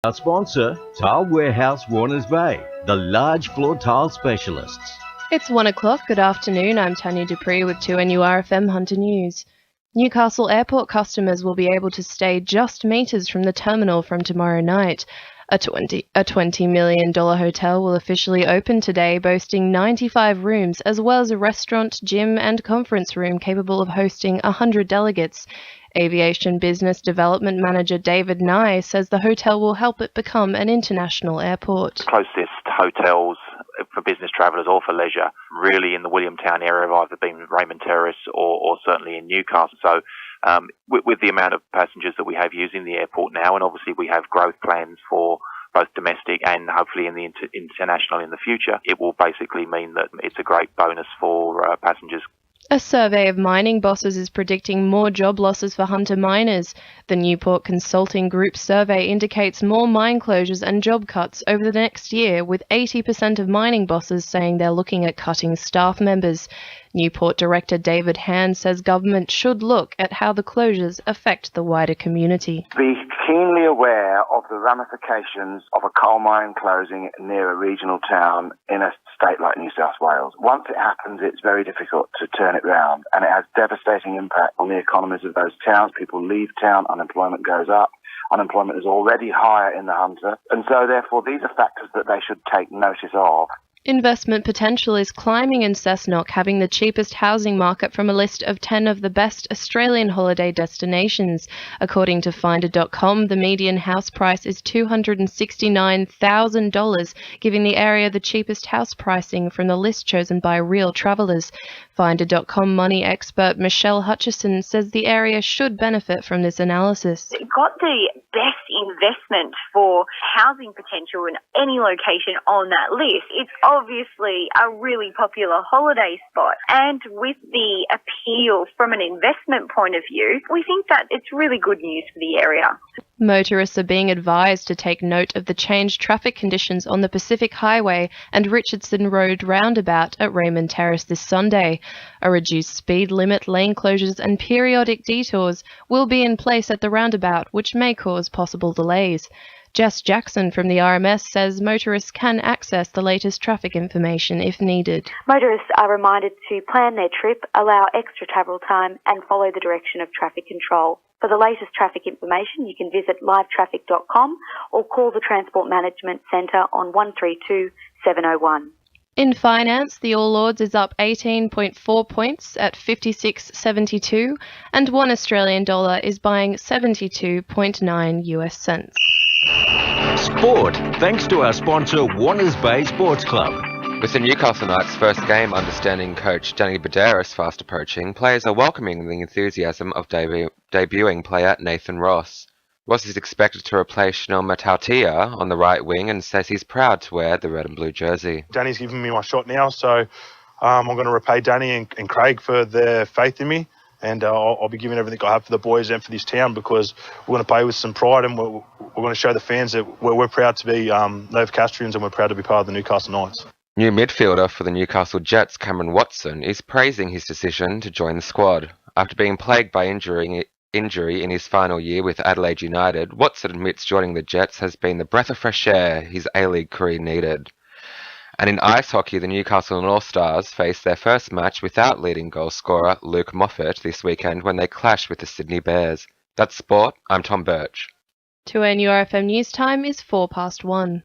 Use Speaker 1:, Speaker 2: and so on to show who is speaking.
Speaker 1: Our sponsor, Tile Warehouse Warners Bay, the large floor tile specialists.
Speaker 2: It's 1 o'clock. Good afternoon. I'm Tanya Dupree with 2NURFM Hunter News. Newcastle Airport customers will be able to stay just metres from the terminal from tomorrow night. A $20 million hotel will officially open today, boasting 95 rooms, as well as a restaurant, gym and conference room capable of hosting 100 delegates. Aviation Business Development Manager David Nye says the hotel will help it become an international airport.
Speaker 3: The closest hotels for business travellers or for leisure really in the Williamtown area have either been Raymond Terrace or certainly in Newcastle. So with the amount of passengers that we have using the airport now, and obviously we have growth plans for both domestic and hopefully in the international in the future, it will basically mean that it's a great bonus for passengers.
Speaker 2: A survey of mining bosses is predicting more job losses for Hunter miners. The Newport Consulting Group survey indicates more mine closures and job cuts over the next year, with 80% of mining bosses saying they're looking at cutting staff members. Newport Director David Hand says government should look at how the closures affect the wider community.
Speaker 4: Be keenly aware of the ramifications of a coal mine closing near a regional town in a state like New South Wales. Once it happens, it's very difficult to turn it round, and it has devastating impact on the economies of those towns. People leave town, unemployment goes up. Unemployment is already higher in the Hunter, and so therefore these are factors that they should take notice of.
Speaker 2: Investment potential is climbing in Cessnock, having the cheapest housing market from a list of 10 of the best Australian holiday destinations. According to Finder.com, the median house price is $269,000, giving the area the cheapest house pricing from the list chosen by Real Travellers. Finder.com money expert Michelle Hutchison says the area should benefit from this analysis.
Speaker 5: It got the best investment for housing potential in any location on that list. It's obviously a really popular holiday spot, and with the appeal from an investment point of view, we think that it's really good news for the area.
Speaker 2: Motorists are being advised to take note of the changed traffic conditions on the Pacific Highway and Richardson Road roundabout at Raymond Terrace this Sunday. A reduced speed limit, lane closures and periodic detours will be in place at the roundabout, which may cause possible delays. Jess Jackson from the RMS says motorists can access the latest traffic information if needed.
Speaker 6: Motorists are reminded to plan their trip, allow extra travel time and follow the direction of traffic control. For the latest traffic information, you can visit livetraffic.com or call the Transport Management Centre on 132 701.
Speaker 2: In finance, the All Ords is up 18.4 points at 56.72, and $1 Australian is buying 72.9 US cents.
Speaker 1: Sport, thanks to our sponsor, Warners Bay Sports Club.
Speaker 7: With the Newcastle Knights' first game understanding coach Danny Buderus fast approaching, players are welcoming the enthusiasm of debuting player Nathan Ross. Ross is expected to replace Chanel Matautia on the right wing and says he's proud to wear the red and blue jersey.
Speaker 8: Danny's given me my shot now, so I'm going to repay Danny and Craig for their faith in me, and I'll be giving everything I have for the boys and for this town, because we're going to play with some pride, and we're going to show the fans that we're proud to be Novocastrians, and we're proud to be part of the Newcastle Knights.
Speaker 7: New midfielder for the Newcastle Jets, Cameron Watson, is praising his decision to join the squad. After being plagued by injury in his final year with Adelaide United, Watson admits joining the Jets has been the breath of fresh air his A-League career needed. And in ice hockey, the Newcastle North Stars face their first match without leading goal scorer Luke Moffat this weekend when they clash with the Sydney Bears. That's sport. I'm Tom Birch.
Speaker 2: 2NURFM News Time is 1:04.